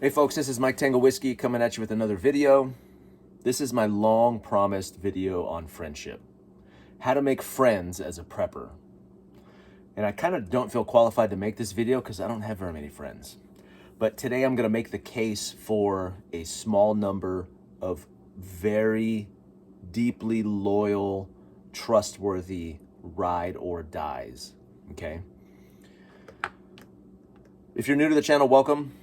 Hey folks, this is Mike Tango Whiskey coming at you with another video. This is my long promised video on friendship. How to make friends as a prepper. And I kind of don't feel qualified to make this video because I don't have very many friends. But today I'm going to make the case for a small number of very deeply loyal, trustworthy ride or dies. Okay? If you're new to the channel, welcome.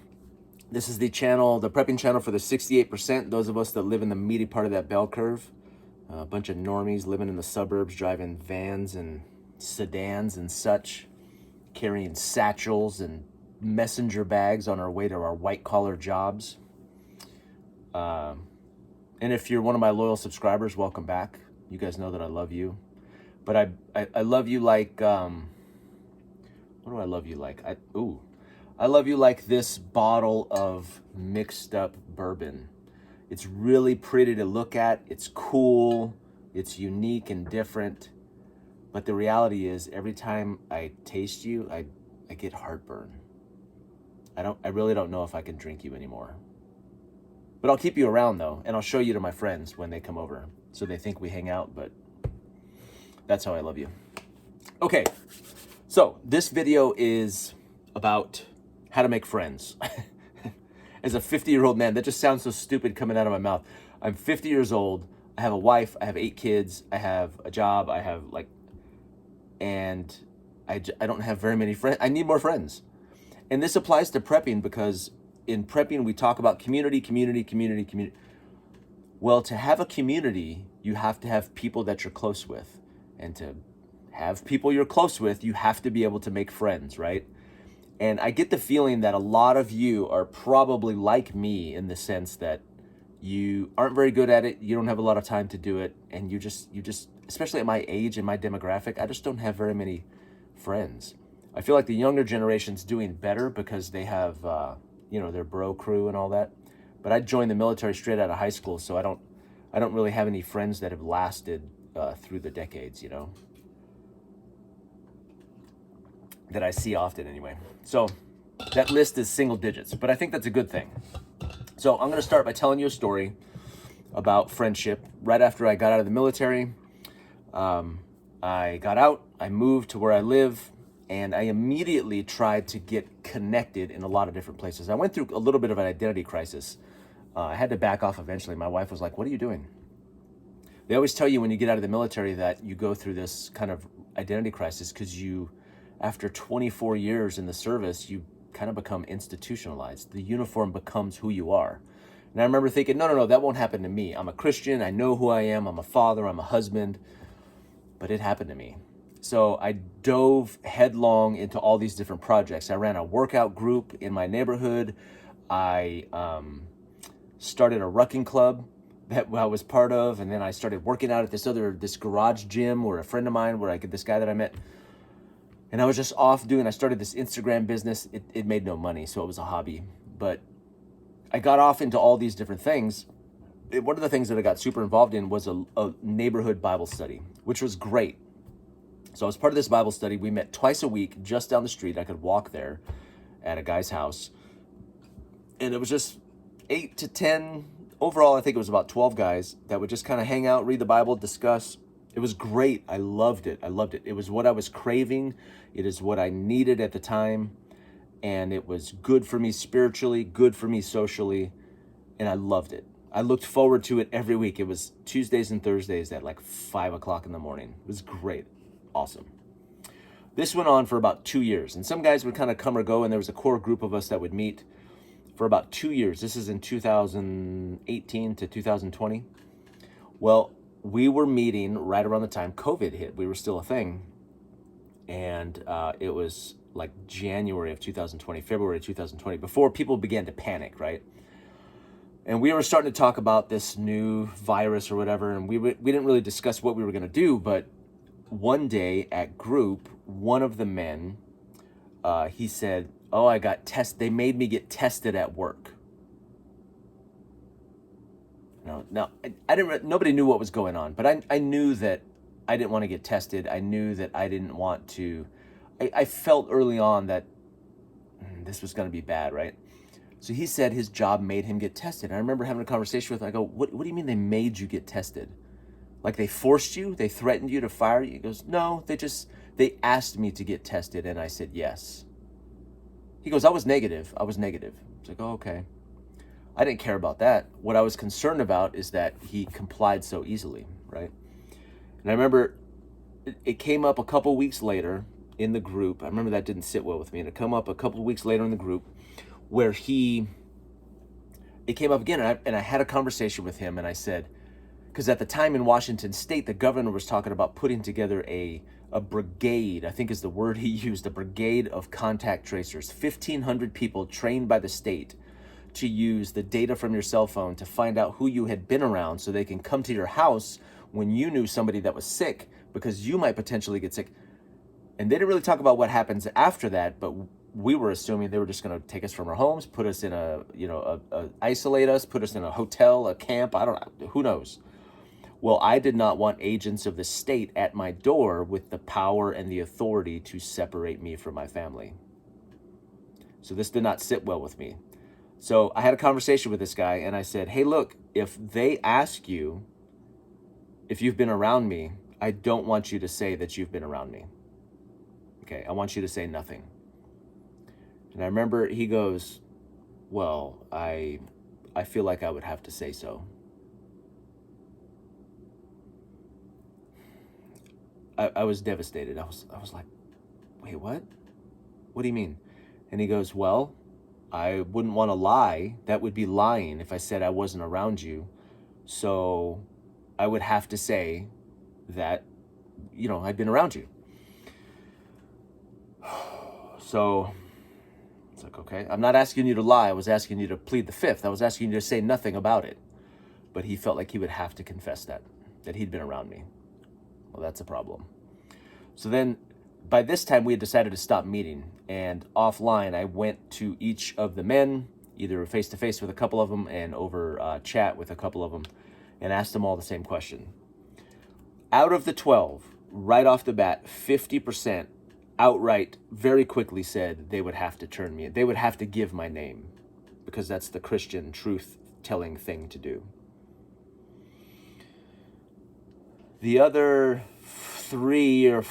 This is the channel, the prepping channel for the 68%, those of us that live in the meaty part of that bell curve. A bunch of normies living in the suburbs, driving vans and sedans and such, carrying satchels and messenger bags on our way to our white-collar jobs. And if you're one of my loyal subscribers, welcome back. You guys know that I love you. But I love you like, what do I love you like? I love you like this bottle of mixed up bourbon. It's really pretty to look at. It's cool. It's unique and different. But the reality is every time I taste you, I get heartburn. I really don't know if I can drink you anymore. But I'll keep you around though, and I'll show you to my friends when they come over. So they think we hang out, but that's how I love you. Okay, so this video is about how to make friends. As a 50-year-old man, that just sounds so stupid coming out of my mouth. I'm 50 years old. I have a wife. I have 8 kids. I have a job. And I don't have very many friends. I need more friends. And this applies to prepping because in prepping, we talk about community. Well, to have a community, you have to have people that you're close with. And to have people you're close with, you have to be able to make friends, right? And I get the feeling that a lot of you are probably like me in the sense that you aren't very good at it, you don't have a lot of time to do it, and you just, especially at my age and my demographic, I just don't have very many friends. I feel like the younger generation's doing better because they have, their bro crew and all that. But I joined the military straight out of high school, so I don't really have any friends that have lasted through the decades, that I see often anyway. So that list is single digits, but I think that's a good thing. So I'm going to start by telling you a story about friendship. Right after I got out of the military, I got out, I moved to where I live, and I immediately tried to get connected in a lot of different places. I went through a little bit of an identity crisis. I had to back off eventually. My wife was like, "What are you doing?" They always tell you when you get out of the military that you go through this kind of identity crisis because after 24 years in the service, you kind of become institutionalized. The uniform becomes who you are. And I remember thinking, no, that won't happen to me. I'm a Christian. I know who I am. I'm a father. I'm a husband. But it happened to me. So I dove headlong into all these different projects. I ran a workout group in my neighborhood. I started a rucking club that I was part of. And then I started working out at this garage gym where a friend of mine, this guy that I met, and I was just off I started this Instagram business. It made no money, so it was a hobby. But I got off into all these different things. One of the things that I got super involved in was a neighborhood Bible study, which was great. So as part of this Bible study, we met twice a week just down the street. I could walk there at a guy's house. And it was just 8 to 10, overall I think it was about 12 guys that would just kind of hang out, read the Bible, discuss. It was great. I loved it. It was what I was craving. It is what I needed at the time. And it was good for me spiritually, good for me socially. And I loved it. I looked forward to it every week. It was Tuesdays and Thursdays at like 5 o'clock in the morning. It was great. Awesome. This went on for about 2 years. And some guys would kind of come or go. And there was a core group of us that would meet for about 2 years. This is in 2018 to 2020. Well, we were meeting right around the time COVID hit. We were still a thing. And it was like January of 2020, February of 2020, before people began to panic, right? And we were starting to talk about this new virus or whatever, and we didn't really discuss what we were going to do, but one day at group, one of the men, he said, "Oh, I got tested. They made me get tested at work." No, I didn't. Nobody knew what was going on, but I knew that I didn't want to get tested. I knew that I didn't want to. I felt early on that this was going to be bad, right? So he said his job made him get tested. And I remember having a conversation with him. I go, what do you mean they made you get tested? Like they forced you? They threatened you to fire you? He goes, no, they asked me to get tested and I said yes. He goes, I was negative. It's like, oh, okay. I didn't care about that. What I was concerned about is that he complied so easily, right? And I remember it came up a couple weeks later in the group. I remember that didn't sit well with me. And it came up a couple weeks later in the group where it came up again. And I had a conversation with him and I said, because at the time in Washington State, the governor was talking about putting together a brigade, I think is the word he used, a brigade of contact tracers, 1,500 people trained by the state to use the data from your cell phone to find out who you had been around so they can come to your house when you knew somebody that was sick because you might potentially get sick. And they didn't really talk about what happens after that, but we were assuming they were just going to take us from our homes, put us in isolate us, put us in a hotel, a camp, I don't know, who knows. Well, I did not want agents of the state at my door with the power and the authority to separate me from my family. So this did not sit well with me. So I had a conversation with this guy and I said, hey, look, if they ask you if you've been around me, I don't want you to say that you've been around me. Okay, I want you to say nothing. And I remember he goes, well, I feel like I would have to say so. I was devastated. I was like, wait, what? What do you mean? And he goes, well, I wouldn't want to lie. That would be lying if I said I wasn't around you. So I would have to say that, I'd been around you. So it's like, okay, I'm not asking you to lie. I was asking you to plead the fifth. I was asking you to say nothing about it. But he felt like he would have to confess that he'd been around me. Well, that's a problem. So then by this time we had decided to stop meeting, and offline I went to each of the men, either face to face with a couple of them and over chat with a couple of them, and asked them all the same question. Out of the 12, right off the bat, 50% outright very quickly said they would have to turn me. They would have to give my name because that's the Christian truth-telling thing to do. The other there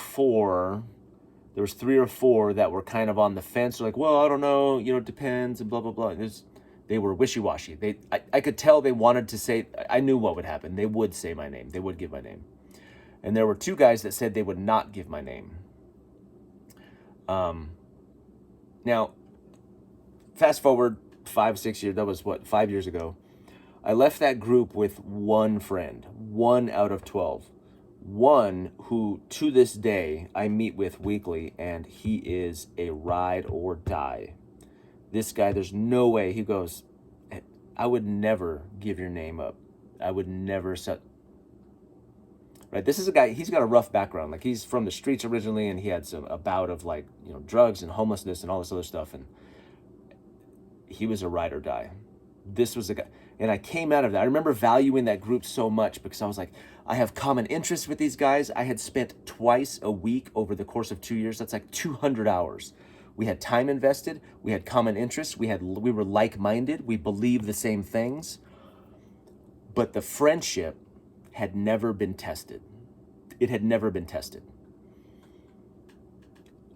was 3 or 4 that were kind of on the fence. They're like, well, I don't know, it depends, and blah, blah, blah. They were wishy-washy. I could tell they wanted to say, I knew what would happen. They would say my name. They would give my name. And there were 2 guys that said they would not give my name. Now, fast forward 5-6 years, that was 5 years ago. I left that group with one friend, 1 out of 12. One who, to this day, I meet with weekly, and he is a ride or die. This guy, there's no way. He goes, I would never give your name up. I would never set. Right, this is a guy, he's got a rough background. Like, he's from the streets originally, and he had a bout of, drugs and homelessness and all this other stuff, and he was a ride or die. This was a guy. And I came out of that. I remember valuing that group so much because I was like, I have common interests with these guys. I had spent twice a week over the course of 2 years. That's like 200 hours. We had time invested. We had common interests. We were like-minded. We believed the same things. But the friendship had never been tested. It had never been tested.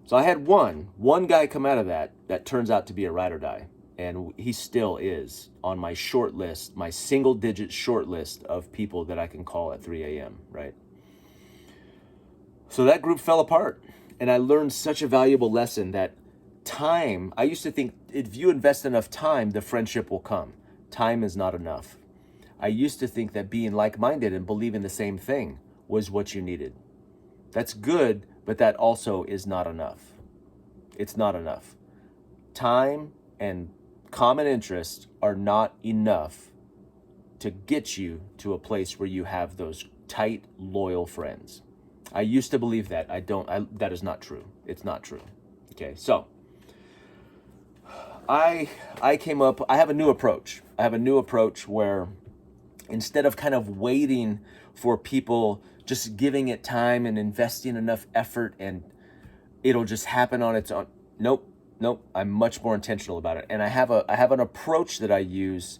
So I had one guy come out of that turns out to be a ride or die. And he still is on my short list, my single-digit short list of people that I can call at 3 a.m., right? So that group fell apart. And I learned such a valuable lesson that time, I used to think if you invest enough time, the friendship will come. Time is not enough. I used to think that being like-minded and believing the same thing was what you needed. That's good, but that also is not enough. It's not enough. Time and common interests are not enough to get you to a place where you have those tight, loyal friends. I used to believe that. That is not true. It's not true. Okay, so I have a new approach. I have a new approach where instead of kind of waiting for people, just giving it time and investing enough effort and it'll just happen on its own. Nope. Nope, I'm much more intentional about it. And I have an approach that I use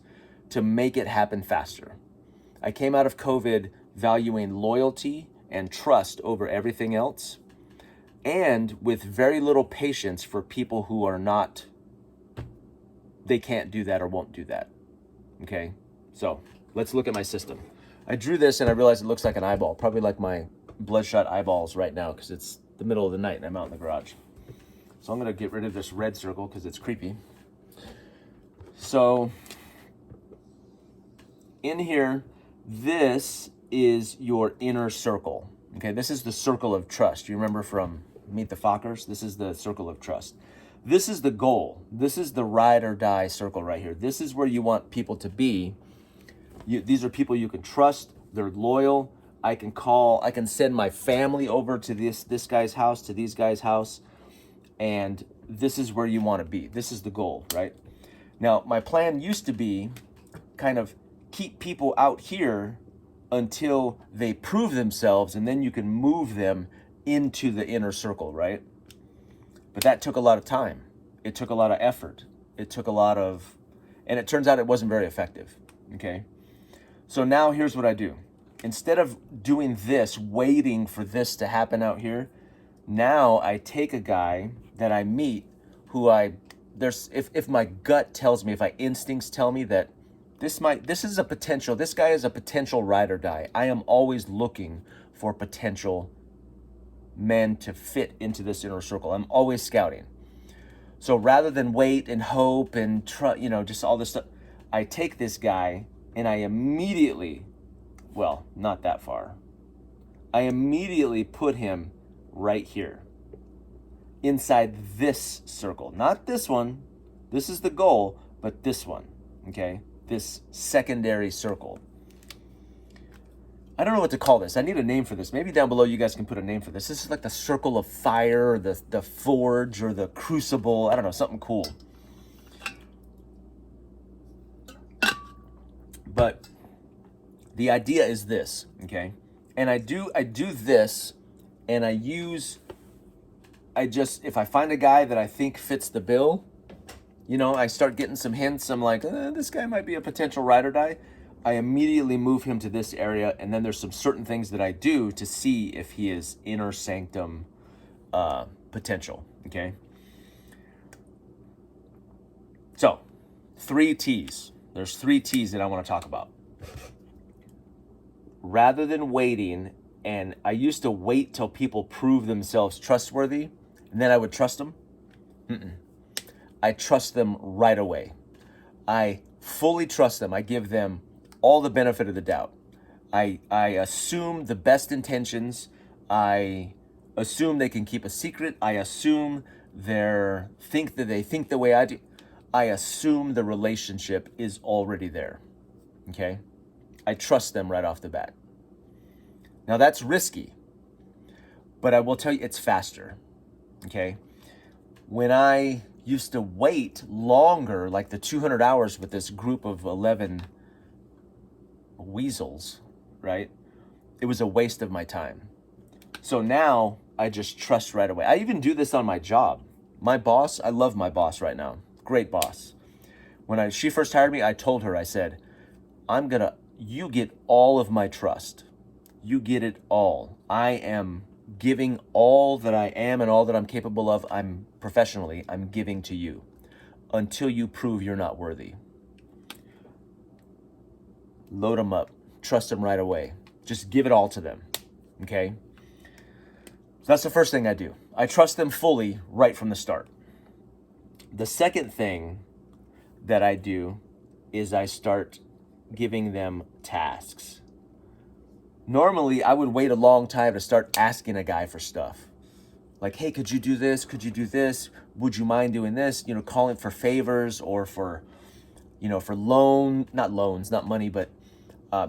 to make it happen faster. I came out of COVID valuing loyalty and trust over everything else, and with very little patience for people who are not, they can't do that or won't do that. Okay, so let's look at my system. I drew this and I realized it looks like an eyeball, probably like my bloodshot eyeballs right now because it's the middle of the night and I'm out in the garage. So I'm gonna get rid of this red circle because it's creepy. So in here, this is your inner circle. Okay, this is the circle of trust. You remember from Meet the Fockers? This is the circle of trust. This is the goal. This is the ride or die circle right here. This is where you want people to be. These are people you can trust. They're loyal. I can send my family over to this guy's house, to these guys' house, and this is where you want to be. This is the goal, right? Now, my plan used to be kind of keep people out here until they prove themselves, and then you can move them into the inner circle, right? But that took a lot of time. It took a lot of effort. It took a lot of, and it turns out it wasn't very effective, okay? So now here's what I do. Instead of doing this, waiting for this to happen out here, now I take a guy that I meet who if my gut tells me, if my instincts tell me that this guy is a potential ride or die. I am always looking for potential men to fit into this inner circle. I'm always scouting. So rather than wait and hope and just all this stuff, I take this guy and I immediately, well, not that far. I immediately put him right here inside this circle, not this one. This is the goal, but this one, okay? This secondary circle. I don't know what to call this. I need a name for this. Maybe down below you guys can put a name for this. This is like the circle of fire, or the forge, or the crucible. I don't know, something cool. But the idea is this, okay? And I do this, and if I find a guy that I think fits the bill, I start getting some hints. I'm like, this guy might be a potential ride or die. I immediately move him to this area, and then there's some certain things that I do to see if he is inner sanctum potential, okay? So, 3 T's. There's 3 T's that I want to talk about. Rather than waiting, and I used to wait till people prove themselves trustworthy, and then I would trust them. I trust them right away. I fully trust them. I give them all the benefit of the doubt. I assume the best intentions. I assume they can keep a secret. I assume they think the way I do. I assume the relationship is already there. Okay? I trust them right off the bat. Now that's risky, but I will tell you it's faster. Okay? When I used to wait longer, like the 200 hours with this group of 11 weasels, right? It was a waste of my time. So now I just trust right away. I even do this on my job. My boss, I love my boss right now. Great boss. When she first hired me, I told her, I said, you get all of my trust. You get it all. I am giving all that I am and all that I'm capable of, I'm giving to you until you prove you're not worthy. Load them up. Trust them right away. Just give it all to them, okay? So that's the first thing I do. I trust them fully right from the start. The second thing that I do is I start giving them tasks. Normally, I would wait a long time to start asking a guy for stuff. Like, hey, could you do this? Could you do this? Would you mind doing this? Calling for favors or for not money, but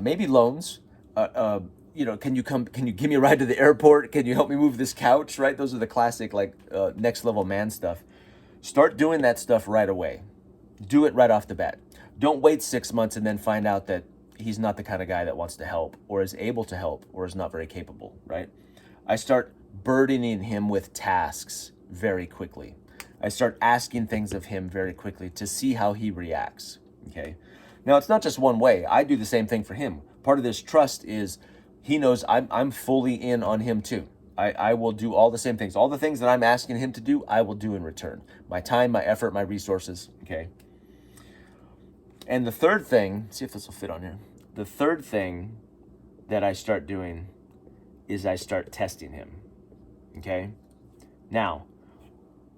maybe loans. Can you give me a ride to the airport? Can you help me move this couch? Right? Those are the classic, next level man stuff. Start doing that stuff right away. Do it right off the bat. Don't wait 6 months and then find out that he's not the kind of guy that wants to help or is able to help or is not very capable, right? I start burdening him with tasks very quickly. I start asking things of him very quickly to see how he reacts, okay? Now, it's not just one way. I do the same thing for him. Part of this trust is he knows I'm fully in on him too. I will do all the same things. All the things that I'm asking him to do, I will do in return. My time, my effort, my resources, okay? And the third thing, see if this will fit on here. The third thing that I start doing is I start testing him, okay? Now,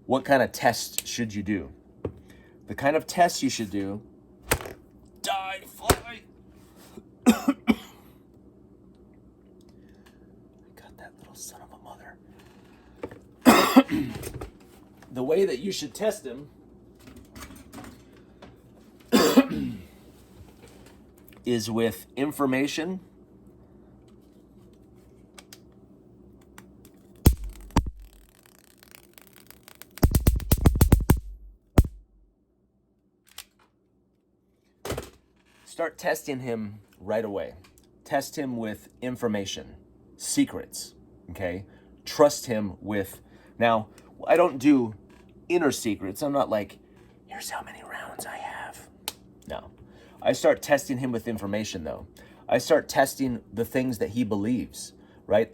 what kind of tests should you do? The kind of tests you should do, die, fly. Got that little son of a mother. The way that you should test him is with information start testing him right away. Test him with information, secrets, okay? Trust him with, now, I don't do inner secrets. I'm not like, here's how many rounds I have. No. I start testing him with information though. I start testing the things that he believes, right?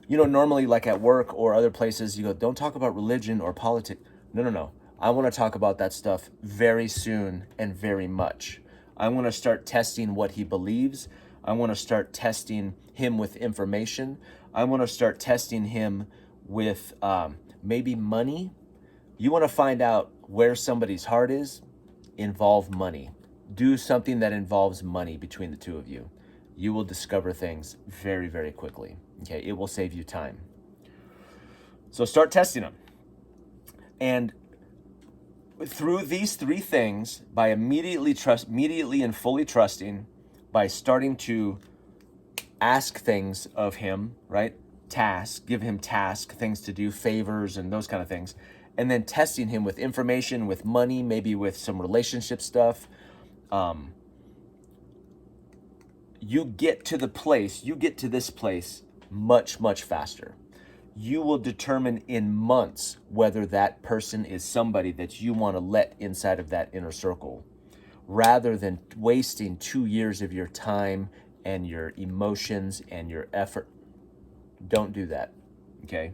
You know, normally like at work or other places, you go, don't talk about religion or politics. No. I want to talk about that stuff very soon and very much. I want to start testing what he believes. I want to start testing him with information. I want to start testing him with maybe money. You want to find out where somebody's heart is? Involve money. Do something that involves money between the two of you. You will discover things very, very quickly. Okay, it will save you time. So start testing them. And through these three things, by immediately and fully trusting, by starting to ask things of him, right? Give him tasks, things to do, favors, and those kind of things. And then testing him with information, with money, maybe with some relationship stuff. You get to this place much, much faster. You will determine in months whether that person is somebody that you want to let inside of that inner circle, rather than wasting 2 years of your time and your emotions and your effort. Don't do that, okay?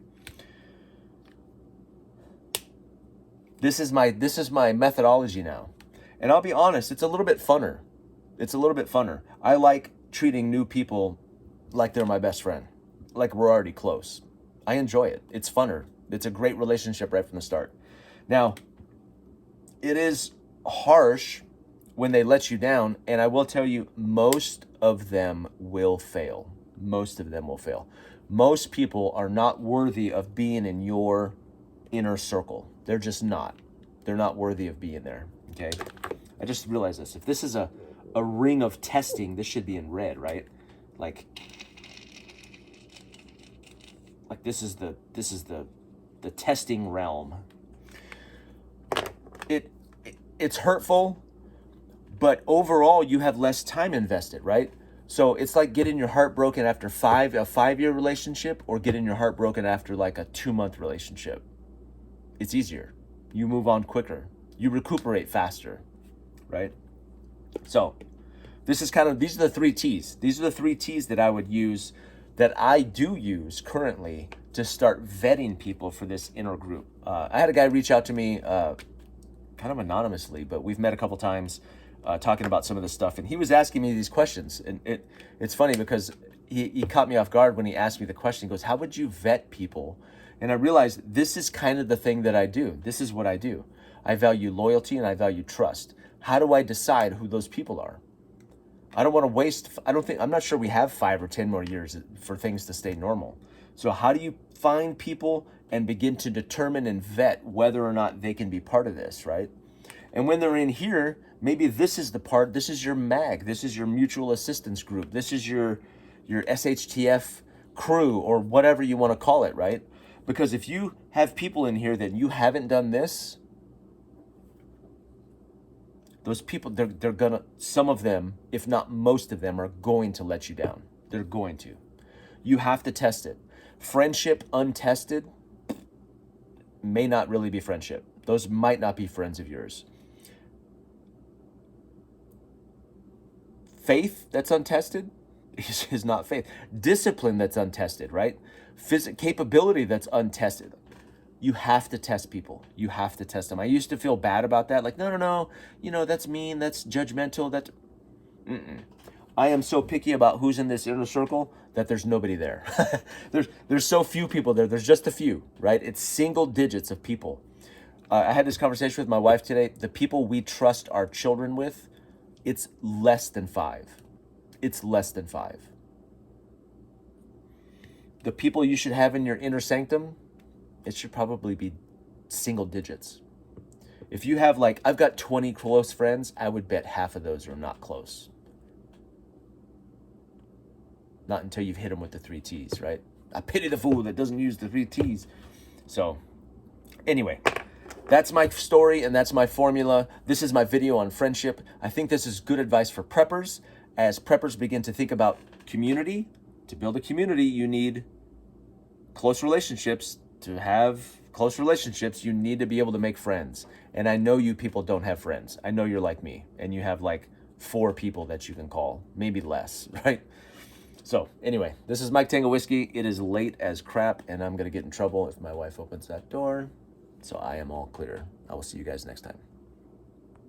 This is my methodology now. And I'll be honest, it's a little bit funner. I like treating new people like they're my best friend, like we're already close. I enjoy it. It's funner. It's a great relationship right from the start. Now, it is harsh when they let you down, and I will tell you, most of them will fail. Most people are not worthy of being in your inner circle. They're just not. They're not worthy of being there, okay? I just realized this. If this is a ring of testing, this should be in red, right? Like this is the testing realm. It's hurtful, but overall you have less time invested, right? So it's like getting your heart broken after a 5-year relationship, or getting your heart broken after like a 2-month relationship. It's easier. You move on quicker. You recuperate faster, right? So these are the 3 T's. These are the 3 T's that I would use, that I do use currently, to start vetting people for this inner group. I had a guy reach out to me kind of anonymously, but we've met a couple times talking about some of this stuff, and he was asking me these questions. And it's funny because he caught me off guard when he asked me the question. He goes, how would you vet people? And I realized this is kind of the thing that I do. This is what I do. I value loyalty and I value trust. How do I decide who those people are? I don't want to waste, I'm not sure we have 5 or 10 more years for things to stay normal. So how do you find people and begin to determine and vet whether or not they can be part of this, right? And when they're in here, maybe this is your MAG, this is your mutual assistance group, this is your SHTF crew, or whatever you want to call it, right? Because if you have people in here that you haven't done this, those people, they're gonna, some of them, if not most of them, are going to let you down. They're going to. You have to test it. Friendship untested may not really be friendship. Those might not be friends of yours. Faith that's untested is not faith. Discipline that's untested, right? Capability that's untested. You have to test people. You have to test them. I used to feel bad about that. Like, no, that's mean, that's judgmental, that's... I am so picky about who's in this inner circle that there's nobody there. there's so few people there. There's just a few, right? It's single digits of people. I had this conversation with my wife today. The people we trust our children with, it's less than 5. It's less than 5. The people you should have in your inner sanctum, it should probably be single digits. If you have I've got 20 close friends, I would bet half of those are not close. Not until you've hit them with the 3 T's, right? I pity the fool that doesn't use the 3 T's. So anyway, that's my story and that's my formula. This is my video on friendship. I think this is good advice for preppers. As preppers begin to think about community, to build a community, you need close relationships. To have close relationships, you need to be able to make friends. And I know you people don't have friends. I know you're like me and you have 4 people that you can call, maybe less, right? So anyway, this is Mike Tango Whiskey. It is late as crap and I'm going to get in trouble if my wife opens that door. So I am all clear. I will see you guys next time.